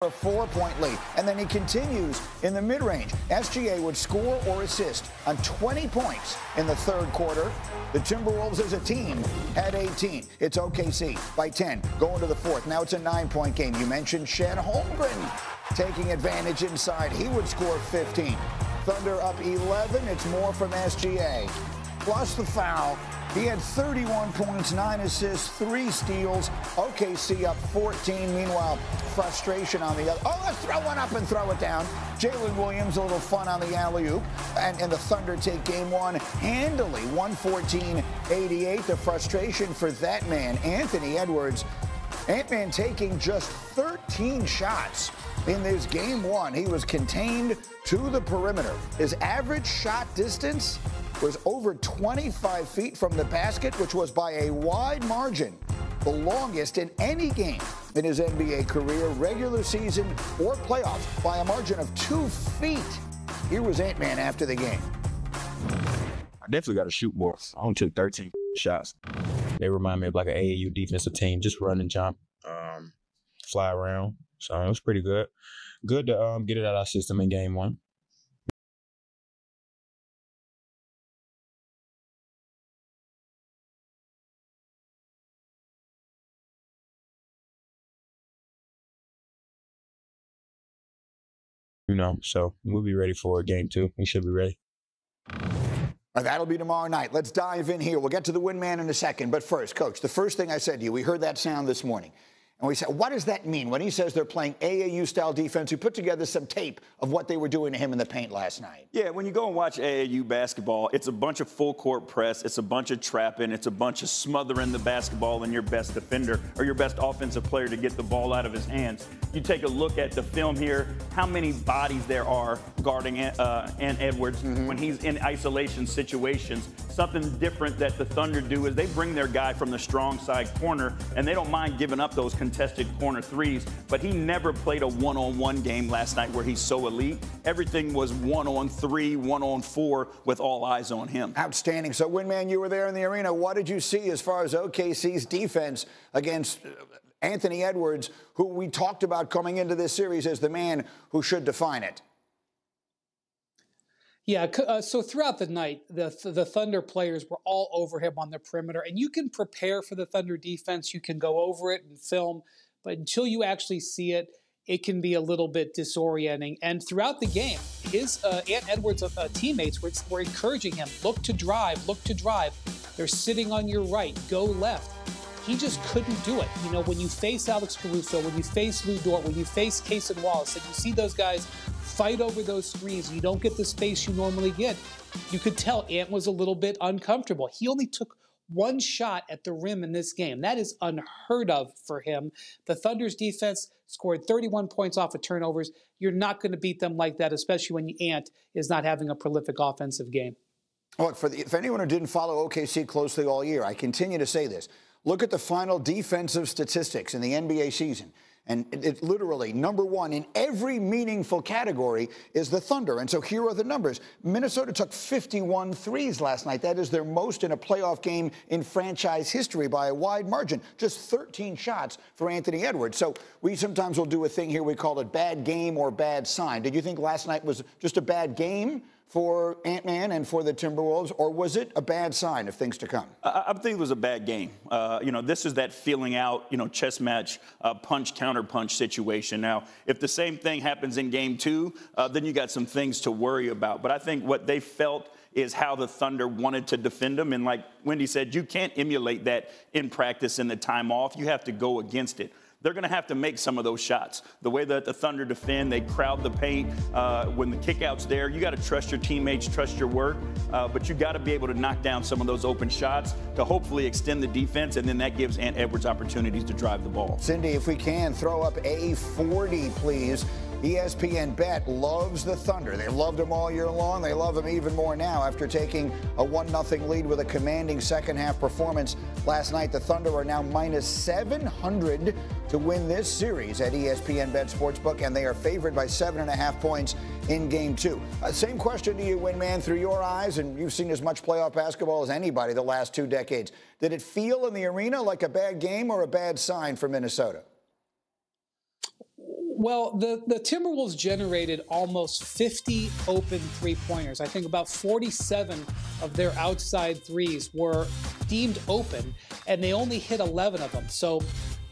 a 4-point lead, and then he continues in the mid-range. SGA would score or assist on 20 points in the third quarter. The Timberwolves as a team had 18. It's OKC by 10 going to the fourth. Now it's a 9-point game. You mentioned Chet Holmgren taking advantage inside. He would score 15. Thunder up 11. It's more from SGA. Plus the foul. He had 31 points, 9 assists, 3 steals. OKC up 14. Meanwhile, frustration on the other. Oh, let's throw one up and throw it down. Jalen Williams, a little fun on the alley-oop. And the Thunder take game one handily, 114-88. The frustration for that man, Anthony Edwards. Ant-Man taking just 13 shots in this game one. He was contained to the perimeter. His average shot distance was over 25 feet from the basket, which was by a wide margin the longest in any game in his NBA career, regular season or playoffs, by a margin of 2 feet. Here was Ant-Man after the game. I definitely got to shoot more. I only took 13 shots. They remind me of like an AAU defensive team, just run and jump, fly around. So it was pretty good. Good to get it out of our system in game one. So we'll be ready for game two. We should be ready. That'll be tomorrow night. Let's dive in here. We'll get to the win man in a second. But first, Coach, the first thing I said to you, we heard that sound this morning. And we said, what does that mean when he says they're playing AAU-style defense? We put together some tape of what they were doing to him in the paint last night. Yeah, when you go and watch AAU basketball, it's a bunch of full-court press. It's a bunch of trapping. It's a bunch of smothering the basketball and your best defender or your best offensive player to get the ball out of his hands. You take a look at the film here, how many bodies there are guarding Ant Edwards when he's in isolation situations. Something different that the Thunder do is they bring their guy from the strong side corner, and they don't mind giving up those contested corner threes, but he never played a one-on-one game last night where he's so elite. Everything was 1-on-3, 1-on-4 with all eyes on him. Outstanding. So, Winman, you were there in the arena. What did you see as far as OKC's defense against Anthony Edwards, who we talked about coming into this series as the man who should define it? Yeah, so throughout the night, the Thunder players were all over him on the perimeter. And you can prepare for the Thunder defense. You can go over it and film. But until you actually see it, it can be a little bit disorienting. And throughout the game, his Ant Edwards' teammates were encouraging him, look to drive, look to drive. They're sitting on your right, go left. He just couldn't do it. You know, when you face Alex Caruso, when you face Lou Dort, when you face Cason Wallace, and you see those guys fight over those screens, you don't get the space you normally get. You could tell Ant was a little bit uncomfortable. He only took one shot at the rim in this game. That is unheard of for him. The Thunder's defense scored 31 points off of turnovers. You're not going to beat them like that, especially when Ant is not having a prolific offensive game. Look, if anyone who didn't follow OKC closely all year, I continue to say this. Look at the final defensive statistics in the NBA season. And it literally, number one in every meaningful category is the Thunder. And so here are the numbers. Minnesota took 51 threes last night. That is their most in a playoff game in franchise history by a wide margin. Just 13 shots for Anthony Edwards. So we sometimes will do a thing here. We call it bad game or bad sign. Did you think last night was just a bad game for Ant-Man and for the Timberwolves, or was it a bad sign of things to come? I think it was a bad game. This is that feeling out, chess match, punch, counter punch situation. Now, if the same thing happens in game two, then you got some things to worry about. But I think what they felt is how the Thunder wanted to defend them. And like Wendy said, you can't emulate that in practice in the time off. You have to go against it. They're going to have to make some of those shots. The way that the Thunder defend, they crowd the paint. When the kickout's there, you got to trust your teammates, trust your work. But you got to be able to knock down some of those open shots to hopefully extend the defense, and then that gives Ant Edwards opportunities to drive the ball. Cindy, if we can, throw up a 40, please. ESPN Bet loves the Thunder. They've loved them all year long. They love them even more now after taking a 1-0 lead with a commanding second-half performance last night. The Thunder are now minus 700 to win this series at ESPN Bet Sportsbook, and they are favored by 7.5 points in Game 2. Same question to you, Winman, through your eyes, and you've seen as much playoff basketball as anybody the last 2 decades. Did it feel in the arena like a bad game or a bad sign for Minnesota? Well, the Timberwolves generated almost 50 open three-pointers. I think about 47 of their outside threes were deemed open, and they only hit 11 of them. So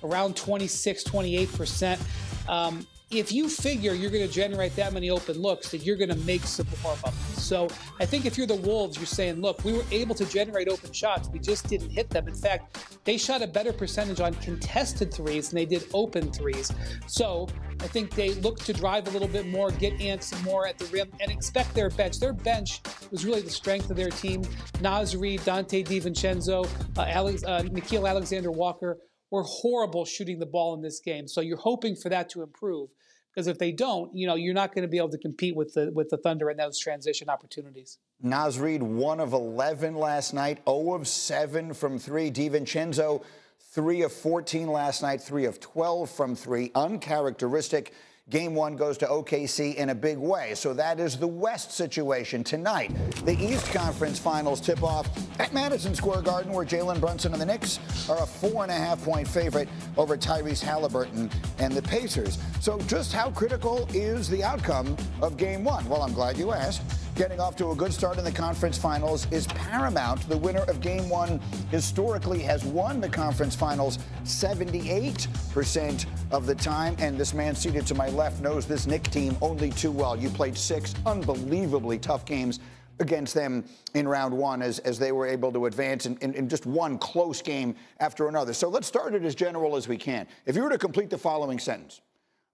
around 26, 28%. If you figure you're going to generate that many open looks, then you're going to make some more of them. So I think if you're the Wolves, you're saying, look, we were able to generate open shots. We just didn't hit them. In fact, they shot a better percentage on contested threes than they did open threes. So I think they look to drive a little bit more, get antsy more at the rim, and expect their bench. Their bench was really the strength of their team. Naz Reid, Dante DiVincenzo, Nickeil Alexander-Walker were horrible shooting the ball in this game. So you're hoping for that to improve, because if they don't, you're not going to be able to compete with the Thunder in those transition opportunities. Naz Reid, 1 of 11 last night, 0 of 7 from 3. DiVincenzo, 3 of 14 last night, 3 of 12 from 3. Uncharacteristic. Game 1 goes to OKC in a big way. So that is the West situation. Tonight, the East Conference Finals tip off at Madison Square Garden, where Jalen Brunson and the Knicks are a 4.5-point favorite over Tyrese Halliburton and the Pacers. So just how critical is the outcome of Game 1? Well, I'm glad you asked. Getting off to a good start in the conference finals is paramount. The winner of Game 1 historically has won the conference finals 78% of the time. And this man seated to my left knows this Knicks team only too well. You played 6 unbelievably tough games against them in round 1 as they were able to advance in just one close game after another. So let's start it as general as we can. If you were to complete the following sentence,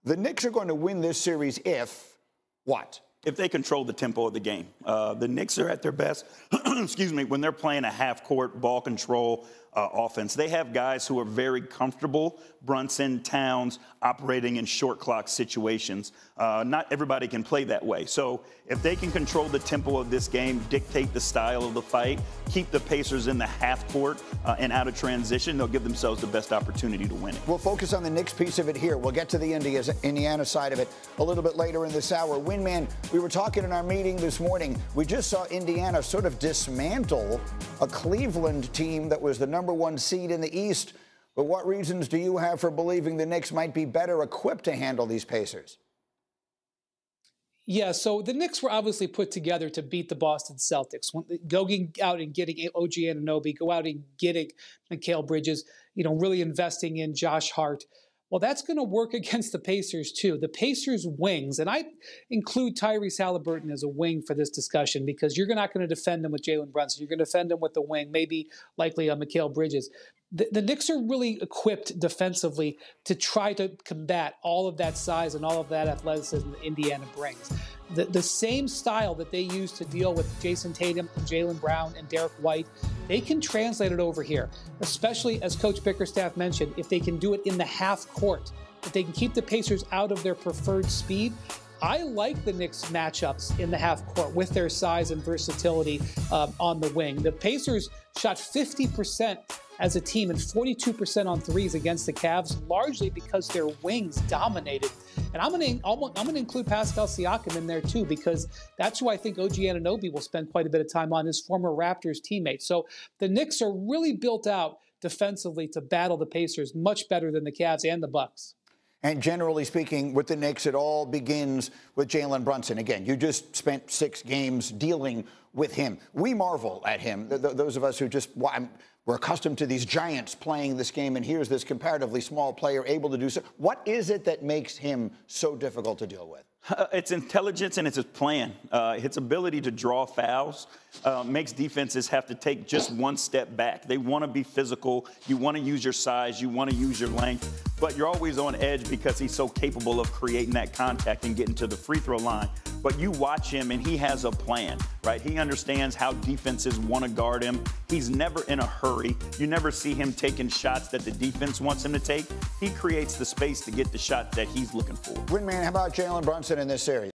the Knicks are going to win this series if what? If they control the tempo of the game. The Knicks are at their best, excuse me, when they're playing a half-court ball control offense. They have guys who are very comfortable, Brunson, Towns, operating in short clock situations. Not everybody can play that way. So if they can control the tempo of this game, dictate the style of the fight, keep the Pacers in the half court and out of transition, they'll give themselves the best opportunity to win it. We'll focus on the Knicks piece of it here. We'll get to the Indiana side of it a little bit later in this hour. Winman, we were talking in our meeting this morning. We just saw Indiana sort of dismantle a Cleveland team that was the #1 seed in the East. But what reasons do you have for believing the Knicks might be better equipped to handle these Pacers? Yeah, so the Knicks were obviously put together to beat the Boston Celtics. Going out and getting OG Anunoby, go out and getting Mikal Bridges, really investing in Josh Hart. Well, that's going to work against the Pacers, too. The Pacers' wings, and I include Tyrese Halliburton as a wing for this discussion because you're not going to defend him with Jalen Brunson. You're going to defend him with the wing, maybe likely Mikal Bridges. The Knicks are really equipped defensively to try to combat all of that size and all of that athleticism that Indiana brings. The same style that they use to deal with Jason Tatum and Jaylen Brown and Derek White, they can translate it over here, especially as Coach Bickerstaff mentioned, if they can do it in the half court, if they can keep the Pacers out of their preferred speed. I like the Knicks matchups in the half court with their size and versatility on the wing. The Pacers shot 50% as a team and 42% on threes against the Cavs, largely because their wings dominated. And I'm going to include Pascal Siakam in there too, because that's who I think OG Anunoby will spend quite a bit of time on, his former Raptors teammate. So the Knicks are really built out defensively to battle the Pacers much better than the Cavs and the Bucks. And generally speaking, with the Knicks, it all begins with Jalen Brunson. Again, you just spent 6 games dealing with him. We marvel at him. Those of us who we're accustomed to these giants playing this game, and here's this comparatively small player able to do so. What is it that makes him so difficult to deal with? It's intelligence and it's his plan. His ability to draw fouls makes defenses have to take just one step back. They want to be physical. You want to use your size. You want to use your length. But you're always on edge because he's so capable of creating that contact and getting to the free throw line. But you watch him and he has a plan, right? He understands how defenses want to guard him. He's never in a hurry. You never see him taking shots that the defense wants him to take. He creates the space to get the shot that he's looking for. Winman, how about Jalen Brunson in this series?